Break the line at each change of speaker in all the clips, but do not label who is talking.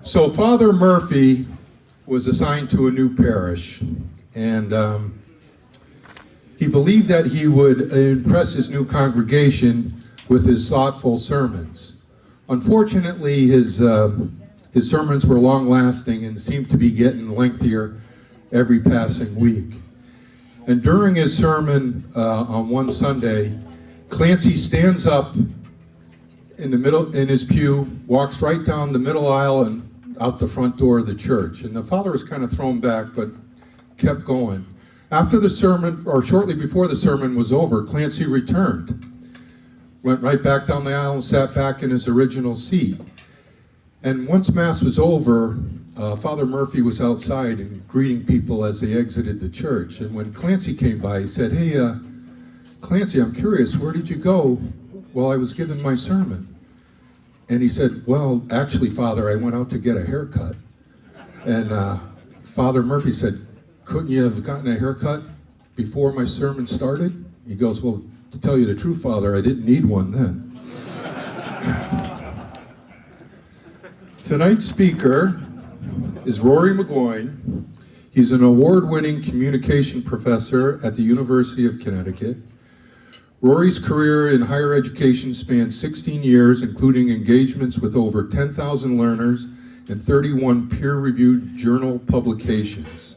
So Father Murphy was assigned to a new parish, and he believed that he would impress his new congregation with his thoughtful sermons. Unfortunately, his sermons were long-lasting and seemed to be getting lengthier every passing week. And during his sermon on one Sunday, Clancy stands up in the middle, in his pew, walks right down the middle aisle and out the front door of the church. And the father was kind of thrown back, but kept going. After the sermon, or shortly before the sermon was over, Clancy returned, went right back down the aisle and sat back in his original seat. And once Mass was over, Father Murphy was outside and greeting people as they exited the church. And when Clancy came by, he said, "Hey, Clancy, I'm curious, where did you go while I was giving my sermon?" And he said, "Well, actually, Father, I went out to get a haircut." And Father Murphy said, "Couldn't you have gotten a haircut before my sermon started?" He goes, "Well, to tell you the truth, Father, I didn't need one then." Tonight's speaker is Rory McGloin. He's an award-winning communication professor at the University of Connecticut. Rory's career in higher education spans 16 years, including engagements with over 10,000 learners and 31 peer-reviewed journal publications.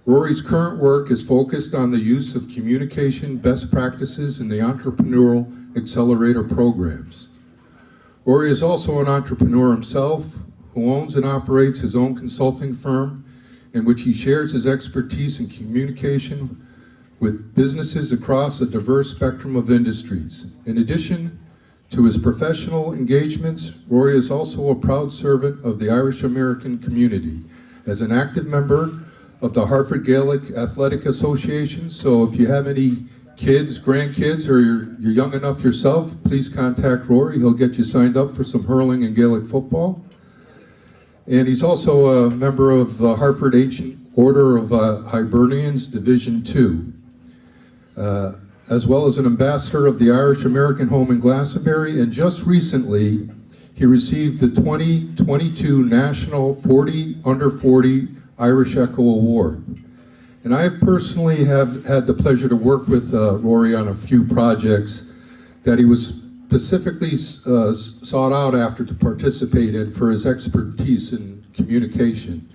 Rory's current work is focused on the use of communication best practices in the entrepreneurial accelerator programs. Rory is also an entrepreneur himself, who owns and operates his own consulting firm, in which he shares his expertise in communication with businesses across a diverse spectrum of industries. In addition to his professional engagements, Rory is also a proud servant of the Irish American community as an active member of the Hartford Gaelic Athletic Association. So if you have any kids, grandkids, or you're young enough yourself, please contact Rory. He'll get you signed up for some hurling and Gaelic football. And he's also a member of the Hartford Ancient Order of Hibernians, Division II. As well as an ambassador of the Irish American Home in Glastonbury, and just recently he received the 2022 National 40 Under 40 Irish Echo Award. And I have personally had the pleasure to work with Rory on a few projects that he was specifically sought out after to participate in for his expertise in communication.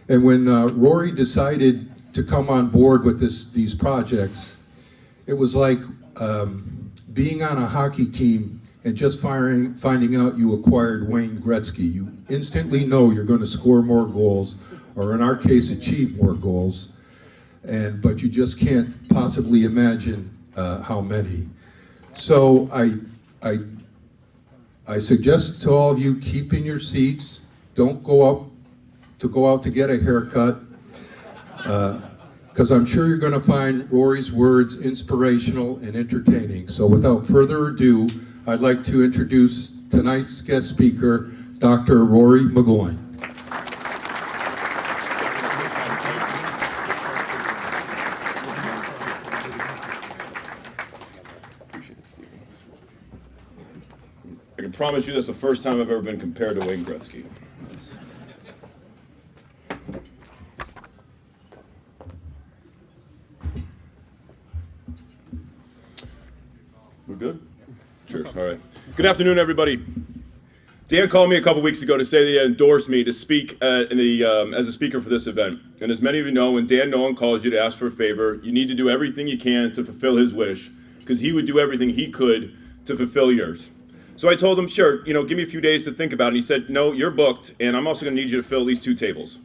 And when Rory decided to come on board with these projects, it was like being on a hockey team and just finding out you acquired Wayne Gretzky. You instantly know you're going to score more goals, or in our case, achieve more goals, but you just can't possibly imagine how many. So I suggest to all of you, keep in your seats. Don't go out to get a haircut. Because I'm sure you're going to find Rory's words inspirational and entertaining. So without further ado, I'd like to introduce tonight's guest speaker, Dr. Rory McGloin.
I can promise you that's the first time I've ever been compared to Wayne Gretzky. We're good? Cheers. All right. Good afternoon, everybody. Dan called me a couple weeks ago to say that he endorsed me to speak as a speaker for this event. And as many of you know, when Dan Nolan calls you to ask for a favor, you need to do everything you can to fulfill his wish, because he would do everything he could to fulfill yours. So I told him, sure, give me a few days to think about it. And he said, no, you're booked, and I'm also going to need you to fill at least 2 tables.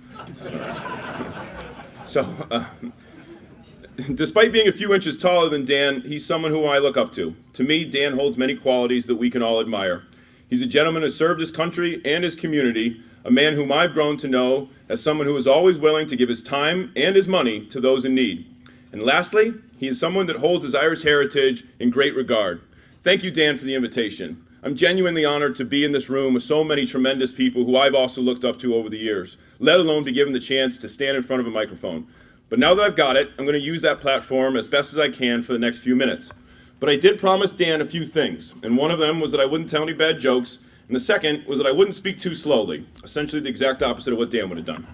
Despite being a few inches taller than Dan, he's someone who I look up to. To me, Dan holds many qualities that we can all admire. He's a gentleman who served his country and his community, a man whom I've grown to know as someone who is always willing to give his time and his money to those in need. And lastly, he is someone that holds his Irish heritage in great regard. Thank you, Dan, for the invitation. I'm genuinely honored to be in this room with so many tremendous people who I've also looked up to over the years, let alone be given the chance to stand in front of a microphone. But now that I've got it, I'm going to use that platform as best as I can for the next few minutes. But I did promise Dan a few things, and one of them was that I wouldn't tell any bad jokes, And the second was that I wouldn't speak too slowly, essentially the exact opposite of what Dan would have done.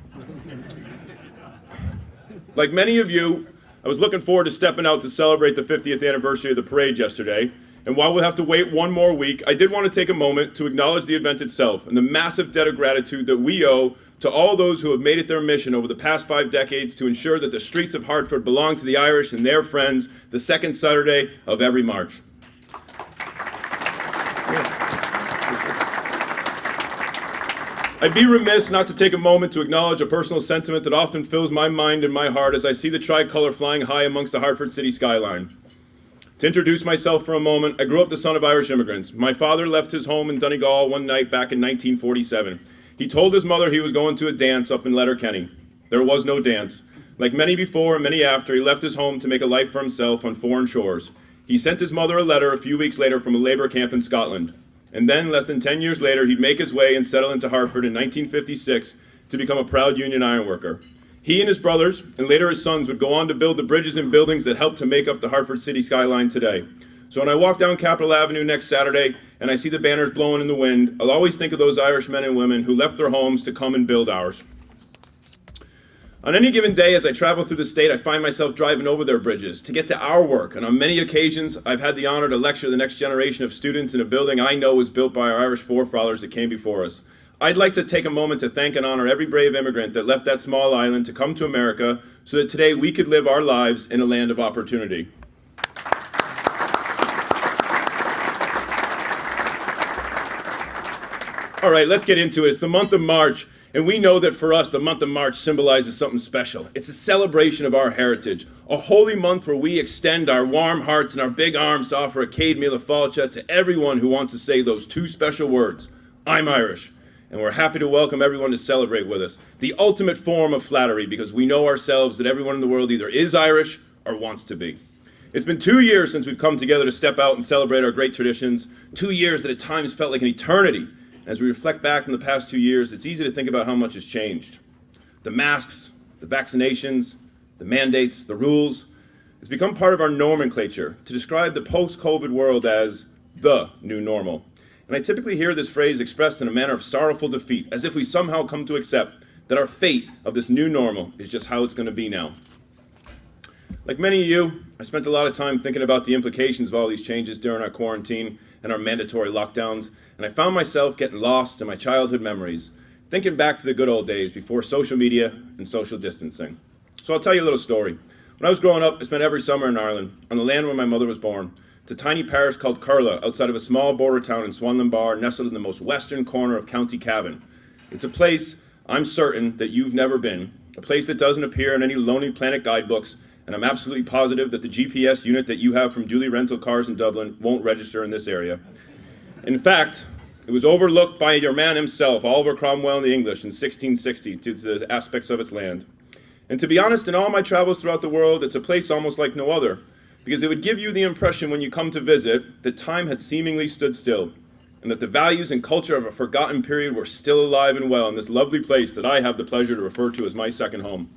Like many of you, I was looking forward to stepping out to celebrate the 50th anniversary of the parade yesterday. And while we'll have to wait one more week, I did want to take a moment to acknowledge the event itself and the massive debt of gratitude that we owe to all those who have made it their mission over the past 5 decades to ensure that the streets of Hartford belong to the Irish and their friends the second Saturday of every March. I'd be remiss not to take a moment to acknowledge a personal sentiment that often fills my mind and my heart as I see the tricolor flying high amongst the Hartford city skyline. To introduce myself for a moment, I grew up the son of Irish immigrants. My father left his home in Donegal one night back in 1947. He told his mother he was going to a dance up in Letterkenny. There was no dance. Like many before and many after, he left his home to make a life for himself on foreign shores. He sent his mother a letter a few weeks later from a labor camp in Scotland. And then, less than 10 years later, he'd make his way and settle into Hartford in 1956 to become a proud union ironworker. He and his brothers, and later his sons, would go on to build the bridges and buildings that help to make up the Hartford city skyline today. So when I walk down Capitol Avenue next Saturday and I see the banners blowing in the wind, I'll always think of those Irish men and women who left their homes to come and build ours. On any given day, as I travel through the state, I find myself driving over their bridges to get to our work. And on many occasions, I've had the honor to lecture the next generation of students in a building I know was built by our Irish forefathers that came before us. I'd like to take a moment to thank and honor every brave immigrant that left that small island to come to America so that today we could live our lives in a land of opportunity. All right, let's get into it. It's the month of March. And we know that for us, the month of March symbolizes something special. It's a celebration of our heritage, a holy month where we extend our warm hearts and our big arms to offer a céad míle fáilte to everyone who wants to say those 2 special words, I'm Irish. And we're happy to welcome everyone to celebrate with us. The ultimate form of flattery, because we know ourselves that everyone in the world either is Irish or wants to be. It's been 2 years since we've come together to step out and celebrate our great traditions, 2 years that at times felt like an eternity. As we reflect back on the past 2 years, it's easy to think about how much has changed. The masks, the vaccinations, the mandates, the rules. It's become part of our nomenclature to describe the post-COVID world as the new normal. And I typically hear this phrase expressed in a manner of sorrowful defeat, as if we somehow come to accept that our fate of this new normal is just how it's going to be now. Like many of you, I spent a lot of time thinking about the implications of all these changes during our quarantine and our mandatory lockdowns, and I found myself getting lost in my childhood memories, thinking back to the good old days before social media and social distancing. So I'll tell you a little story. When I was growing up, I spent every summer in Ireland, on the land where my mother was born. It's a tiny parish called Curla, outside of a small border town in Swanlin Bar, nestled in the most western corner of County Cavan. It's a place I'm certain that you've never been, a place that doesn't appear in any Lonely Planet guidebooks, and I'm absolutely positive that the GPS unit that you have from Dooley Rental Cars in Dublin won't register in this area. In fact, it was overlooked by your man himself, Oliver Cromwell the English, in 1660 due to the aspects of its land. And to be honest, in all my travels throughout the world, it's a place almost like no other, because it would give you the impression when you come to visit that time had seemingly stood still, and that the values and culture of a forgotten period were still alive and well in this lovely place that I have the pleasure to refer to as my second home.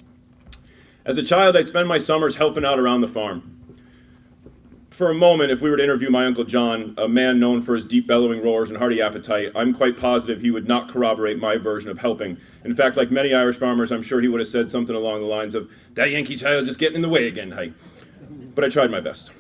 As a child, I'd spend my summers helping out around the farm. For a moment, if we were to interview my Uncle John, a man known for his deep bellowing roars and hearty appetite, I'm quite positive he would not corroborate my version of helping. In fact, like many Irish farmers, I'm sure he would have said something along the lines of, "That Yankee child just getting in the way again, hey." But I tried my best.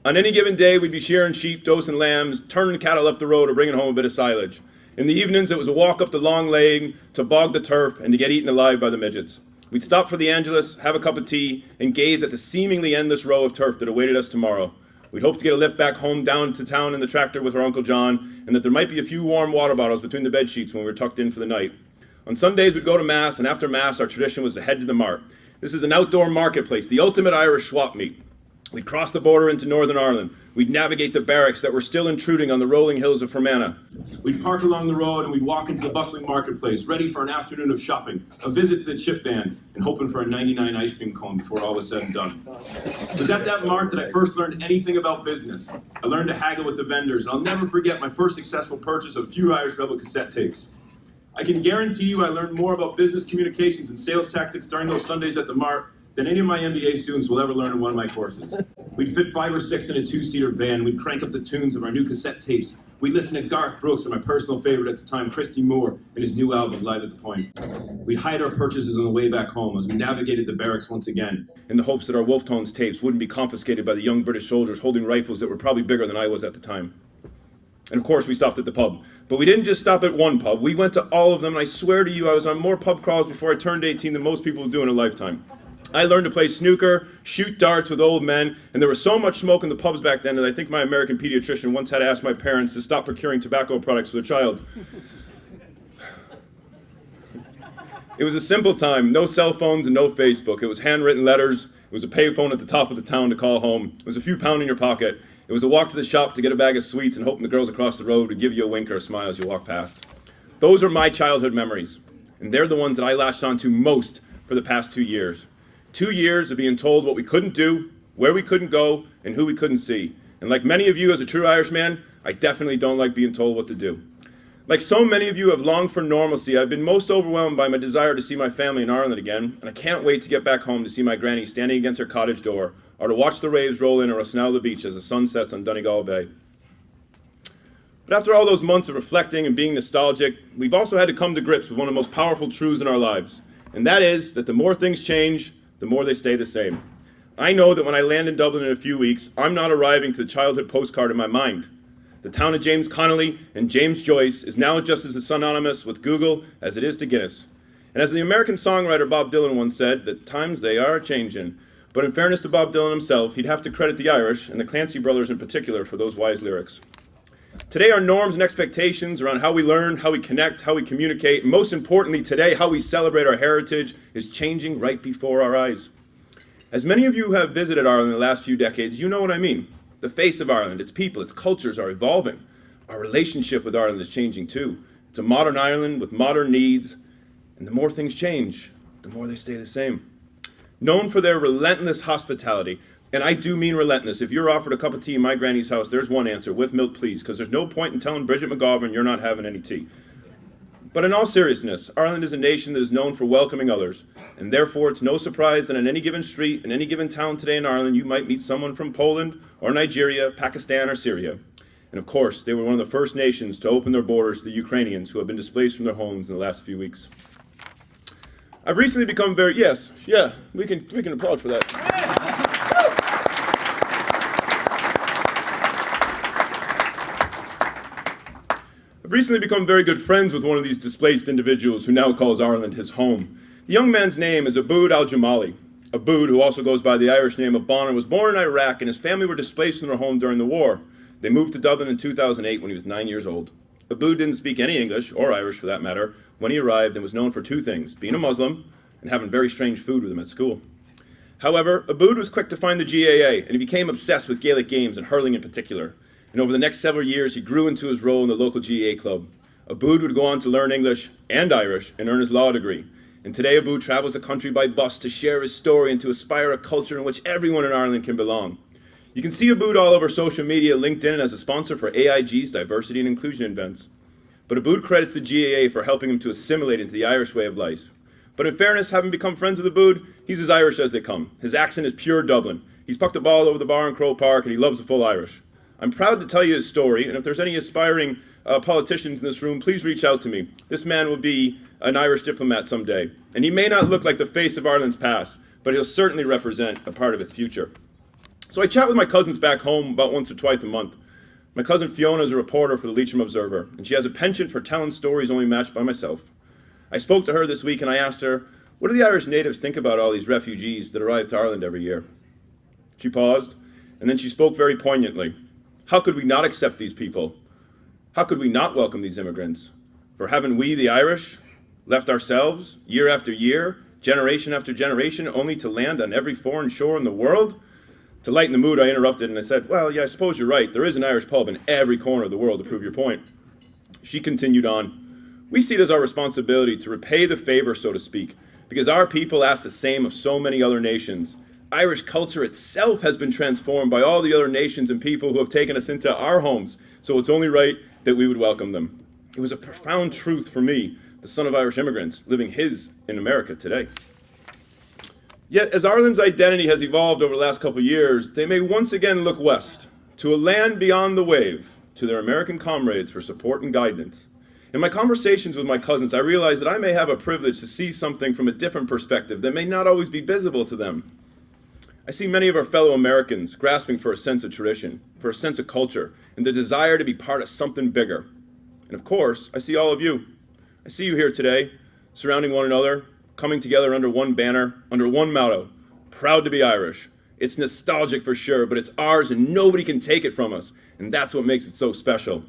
On any given day, we'd be shearing sheep, dosing lambs, turning cattle up the road, or bringing home a bit of silage. In the evenings, it was a walk up the long lane to bog the turf and to get eaten alive by the midgets. We'd stop for the Angelus, have a cup of tea, and gaze at the seemingly endless row of turf that awaited us tomorrow. We'd hope to get a lift back home down to town in the tractor with our Uncle John, and that there might be a few warm water bottles between the bed sheets when we were tucked in for the night. On Sundays, we'd go to Mass, and after Mass, our tradition was to head to the Mart. This is an outdoor marketplace, the ultimate Irish swap meet. We'd cross the border into Northern Ireland. We'd navigate the barracks that were still intruding on the rolling hills of Fermanagh. We'd park along the road and we'd walk into the bustling marketplace, ready for an afternoon of shopping, a visit to the chip band, and hoping for a 99 ice cream cone before all was said and done. It was at that mart that I first learned anything about business. I learned to haggle with the vendors, and I'll never forget my first successful purchase of a few Irish Rebel cassette tapes. I can guarantee you I learned more about business communications and sales tactics during those Sundays at the mart than any of my MBA students will ever learn in one of my courses. We'd fit 5 or 6 in a 2-seater van. We'd crank up the tunes of our new cassette tapes.
We'd listen to Garth Brooks and my personal favorite at the time, Christy Moore, and his new album, Live at the Point. We'd hide our purchases on the way back home as we navigated the barracks once again,
in the hopes that our Wolf Tones tapes wouldn't be confiscated by the young British soldiers holding rifles that were probably bigger than I was at the time. And of course, we stopped at the pub. But we didn't just stop at one pub. We went to all of them, and I swear to you, I was on more pub crawls before I turned 18 than most people do in a lifetime. I learned to play snooker, shoot darts with old men, and there was so much smoke in the pubs back then that I think my American pediatrician once had to ask my parents to stop procuring tobacco products for their child. It was a simple time, no cell phones and no Facebook. It was handwritten letters. It was a payphone at the top of the town to call home. It was a few pounds in your pocket. It was a walk to the shop to get a bag of sweets and hoping the girls across the road would give you a wink or a smile as you walk past. Those are my childhood memories, and they're the ones that I latched onto most for the past 2 years. 2 years of being told what we couldn't do, where we couldn't go, and who we couldn't see. And like many of you as a true Irishman, I definitely don't like being told what to do. Like so many of you have longed for normalcy, I've been most overwhelmed by my desire to see my family in Ireland again, and I can't wait to get back home to see my granny standing against her cottage door, or to watch the waves roll in or Osnaula Beach as the sun sets on Donegal Bay. But after all those months of reflecting and being nostalgic, we've also had to come to grips with one of the most powerful truths in our lives, and that is that the more things change, the more they stay the same. I know that when I land in Dublin in a few weeks, I'm not arriving to the childhood postcard in my mind. The town of James Connolly and James Joyce is now just as synonymous with Google as it is to Guinness. And as the American songwriter Bob Dylan once said, that times they are changing. But in fairness to Bob Dylan himself, he'd have to credit the Irish, and the Clancy brothers in particular, for those wise lyrics. Today, our norms and expectations around how we learn, how we connect, how we communicate, and most importantly today, how we celebrate our heritage is changing right before our eyes. As many of you have visited Ireland in the last few decades, you know what I mean. The face of Ireland, its people, its cultures are evolving. Our relationship with Ireland is changing too. It's a modern Ireland with modern needs, and the more things change, the more they stay the same. Known for their relentless hospitality, and I do mean relentless. If you're offered a cup of tea in my granny's house, there's one answer: with milk, please, because there's no point in telling Bridget McGovern you're not having any tea. But in all seriousness, Ireland is a nation that is known for welcoming others, and therefore it's no surprise that in any given street, in any given town today in Ireland, you might meet someone from Poland or Nigeria, Pakistan or Syria. And of course, they were one of the first nations to open their borders to the Ukrainians who have been displaced from their homes in the last few weeks. I've recently become very, we can applaud for that. I've recently become very good friends with one of these displaced individuals who now calls Ireland his home. The young man's name is Abood Al-Jamali. Abood, who also goes by the Irish name of Bonner, was born in Iraq, and his family were displaced from their home during the war. They moved to Dublin in 2008 when he was 9 years old. Abood didn't speak any English, or Irish for that matter, when he arrived, and was known for two things: being a Muslim and having very strange food with him at school. However, Abood was quick to find the GAA, and he became obsessed with Gaelic games and hurling in particular. And over the next several years, he grew into his role in the local GAA club. Abood would go on to learn English and Irish and earn his law degree. And today, Abood travels the country by bus to share his story and to aspire a culture in which everyone in Ireland can belong. You can see Abood all over social media, LinkedIn, and as a sponsor for AIG's diversity and inclusion events. But Abood credits the GAA for helping him to assimilate into the Irish way of life. But in fairness, having become friends with Abood, he's as Irish as they come. His accent is pure Dublin. He's pucked a ball over the bar in Croke Park, and he loves the full Irish. I'm proud to tell you his story, and if there's any aspiring politicians in this room, please reach out to me. This man will be an Irish diplomat someday, and he may not look like the face of Ireland's past, but he'll certainly represent a part of its future. So I chat with my cousins back home about once or twice a month. My cousin Fiona is a reporter for the Leitrim Observer, and she has a penchant for telling stories only matched by myself. I spoke to her this week and I asked her, what do the Irish natives think about all these refugees that arrive to Ireland every year? She paused, and then she spoke very poignantly. How could we not accept these people? How could we not welcome these immigrants? For haven't we, the Irish, left ourselves, year after year, generation after generation, only to land on every foreign shore in the world? To lighten the mood, I interrupted and I said, well, yeah, I suppose you're right. There is an Irish pub in every corner of the world to prove your point. She continued on. We see it as our responsibility to repay the favor, so to speak, because our people ask the same of so many other nations. Irish culture itself has been transformed by all the other nations and people who have taken us into our homes, so it's only right that we would welcome them. It was a profound truth for me, the son of Irish immigrants, living his in America today. Yet, as Ireland's identity has evolved over the last couple of years, they may once again look west, to a land beyond the wave, to their American comrades for support and guidance. In my conversations with my cousins, I realized that I may have a privilege to see something from a different perspective that may not always be visible to them. I see many of our fellow Americans grasping for a sense of tradition, for a sense of culture, and the desire to be part of something bigger. And of course, I see all of you. I see you here today, surrounding one another, coming together under one banner, under one motto, proud to be Irish. It's nostalgic for sure, but it's ours and nobody can take it from us. And that's what makes it so special.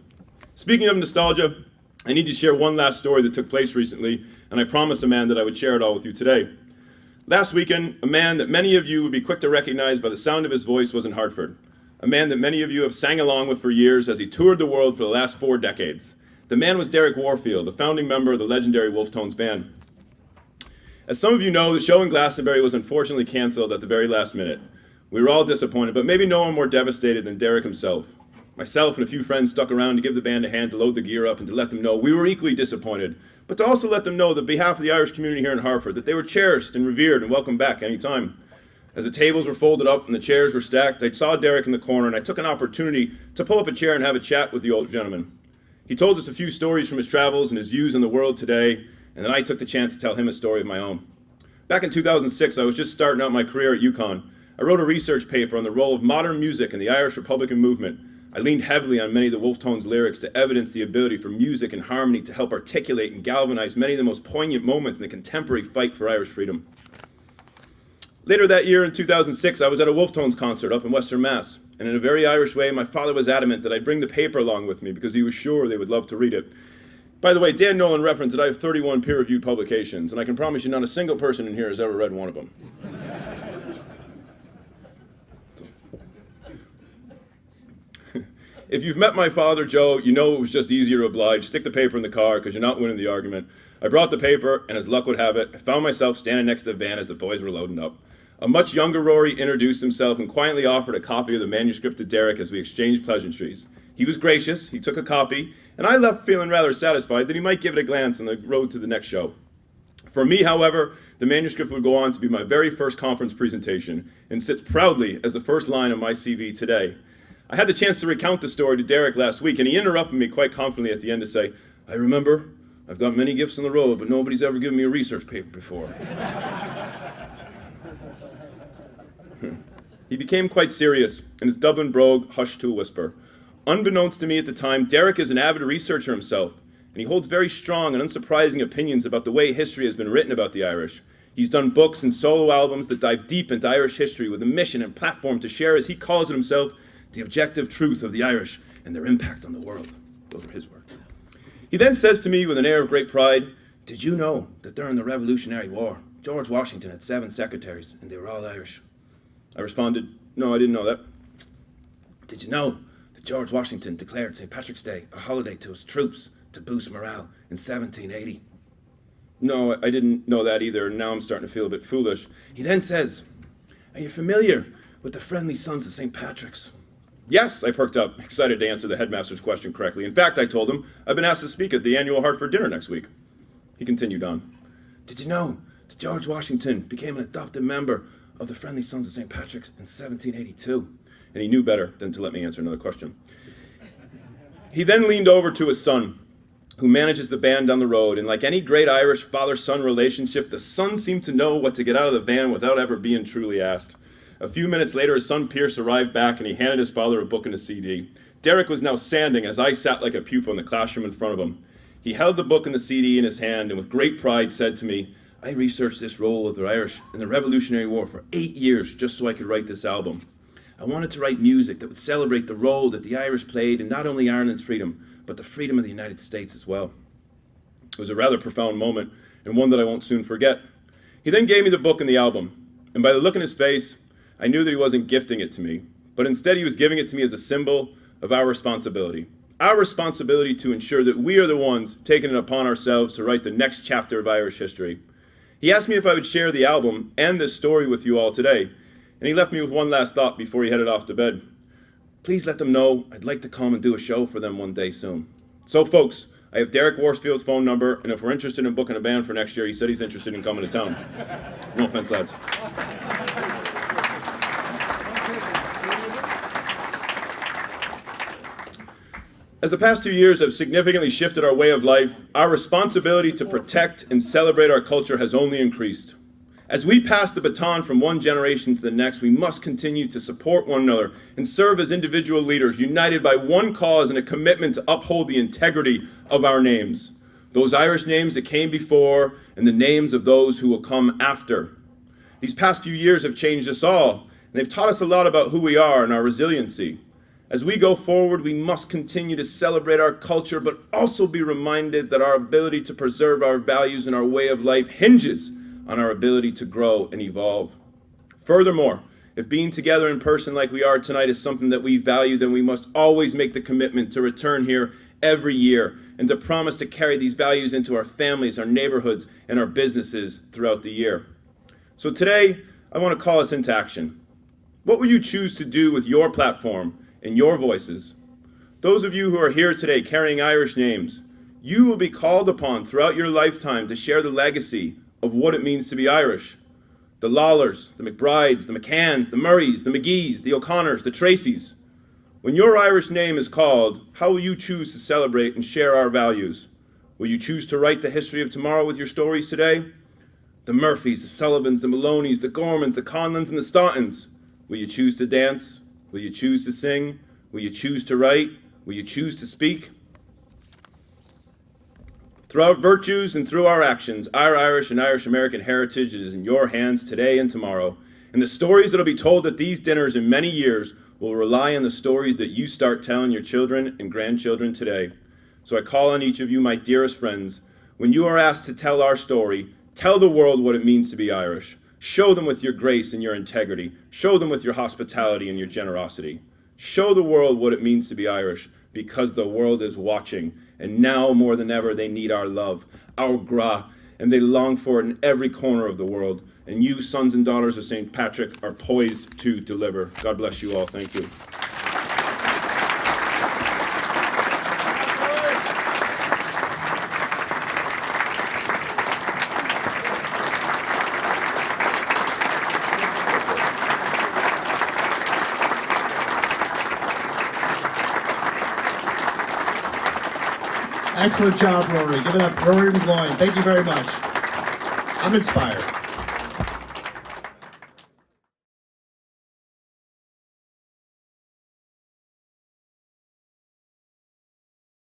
Speaking of nostalgia, I need to share one last story that took place recently, and I promised a man that I would share it all with you today. Last weekend, a man that many of you would be quick to recognize by the sound of his voice was in Hartford. A man that many of you have sang along with for years as he toured the world for the last 4 decades. The man was Derek Warfield, a founding member of the legendary Wolfe Tones Band. As some of you know, the show in Glastonbury was unfortunately canceled at the very last minute. We were all disappointed, but maybe no one more devastated than Derek himself. Myself and a few friends stuck around to give the band a hand to load the gear up and to let them know we were equally disappointed, but to also let them know that on behalf of the Irish community here in Hartford that they were cherished and revered and welcomed back anytime. As the tables were folded up and the chairs were stacked, I saw Derek in the corner and I took an opportunity to pull up a chair and have a chat with the old gentleman. He told us a few stories from his travels and his views on the world today, and then I took the chance to tell him a story of my own. Back in 2006, I was just starting out my career at UConn. I wrote a research paper on the role of modern music in the Irish Republican movement. I leaned heavily on many of the Wolfe Tones lyrics to evidence the ability for music and harmony to help articulate and galvanize many of the most poignant moments in the contemporary fight for Irish freedom. Later that year in 2006, I was at a Wolfe Tones concert up in Western Mass, and in a very Irish way, my father was adamant that I bring the paper along with me because he was sure they would love to read it. By the way, Dan Nolan referenced that I have 31 peer-reviewed publications, and I can promise you not a single person in here has ever read one of them. If you've met my father, Joe, you know it was just easier to oblige. Stick the paper in the car because you're not winning the argument. I brought the paper, and as luck would have it, I found myself standing next to the van as the boys were loading up. A much younger Rory introduced himself and quietly offered a copy of the manuscript to Derek as we exchanged pleasantries. He was gracious, he took a copy, and I left feeling rather satisfied that he might give it a glance on the road to the next show. For me, however, the manuscript would go on to be my very first conference presentation and sits proudly as the first line of my CV today. I had the chance to recount the story to Derek last week, and he interrupted me quite confidently at the end to say, I remember, I've got many gifts on the road, but nobody's ever given me a research paper before. He became quite serious, and his Dublin brogue hushed to a whisper. Unbeknownst to me at the time, Derek is an avid researcher himself, and he holds very strong and unsurprising opinions about the way history has been written about the Irish. He's done books and solo albums that dive deep into Irish history with a mission and platform to share, as he calls it himself, the objective truth of the Irish and their impact on the world. Those are his words. He then says to me with an air of great pride, did you know that during the Revolutionary War, George Washington had 7 secretaries and they were all Irish? I responded, no, I didn't know that. Did you know that George Washington declared St. Patrick's Day a holiday to his troops to boost morale in 1780? No, I didn't know that either, and now I'm starting to feel a bit foolish. He then says, are you familiar with the Friendly Sons of St. Patrick's? Yes, I perked up, excited to answer the headmaster's question correctly. In fact, I told him I've been asked to speak at the annual Hartford dinner next week. He continued on. Did you know that George Washington became an adopted member of the Friendly Sons of St. Patrick's in 1782? And he knew better than to let me answer another question. He then leaned over to his son, who manages the band down the road, and like any great Irish father-son relationship, the son seemed to know what to get out of the van without ever being truly asked. A few minutes later, his son Pierce arrived back and he handed his father a book and a CD. Derek was now sanding as I sat like a pupil in the classroom in front of him. He held the book and the CD in his hand and with great pride said to me, I researched this role of the Irish in the Revolutionary War for 8 years just so I could write this album. I wanted to write music that would celebrate the role that the Irish played in not only Ireland's freedom, but the freedom of the United States as well. It was a rather profound moment and one that I won't soon forget. He then gave me the book and the album, and by the look in his face, I knew that he wasn't gifting it to me, but instead he was giving it to me as a symbol of our responsibility. Our responsibility to ensure that we are the ones taking it upon ourselves to write the next chapter of Irish history. He asked me if I would share the album and this story with you all today, and he left me with one last thought before he headed off to bed. Please let them know I'd like to come and do a show for them one day soon. So folks, I have Derek Warsfield's phone number, and if we're interested in booking a band for next year, he said he's interested in coming to town. No offense, lads. As the past 2 years have significantly shifted our way of life, our responsibility to protect and celebrate our culture has only increased. As we pass the baton from one generation to the next, we must continue to support one another and serve as individual leaders, united by one cause and a commitment to uphold the integrity of our names. Those Irish names that came before and the names of those who will come after. These past few years have changed us all, and they've taught us a lot about who we are and our resiliency. As we go forward, we must continue to celebrate our culture, but also be reminded that our ability to preserve our values and our way of life hinges on our ability to grow and evolve. Furthermore, if being together in person like we are tonight is something that we value, then we must always make the commitment to return here every year and to promise to carry these values into our families, our neighborhoods, and our businesses throughout the year. So today, I want to call us into action. What will you choose to do with your platform and your voices? Those of you who are here today carrying Irish names, you will be called upon throughout your lifetime to share the legacy of what it means to be Irish. The Lawlers, the McBrides, the McCanns, the Murrays, the McGees, the O'Connors, the Tracys. When your Irish name is called, how will you choose to celebrate and share our values? Will you choose to write the history of tomorrow with your stories today? The Murphys, the Sullivans, the Maloney's, the Gormans, the Conlons, and the Stauntons. Will you choose to dance? Will you choose to sing? Will you choose to write? Will you choose to speak? Through our virtues and through our actions, our Irish and Irish American heritage is in your hands today and tomorrow. And the stories that will be told at these dinners in many years will rely on the stories that you start telling your children and grandchildren today. So I call on each of you, my dearest friends, when you are asked to tell our story, tell the world what it means to be Irish. Show them with your grace and your integrity. Show them with your hospitality and your generosity. Show the world what it means to be Irish, because the world is watching. And now more than ever, they need our love, our gra, and they long for it in every corner of the world. And you, sons and daughters of St. Patrick, are poised to deliver. God bless you all. Thank you.
Excellent job, Rory. Give it up, Rory McGloin. Thank you very much. I'm inspired.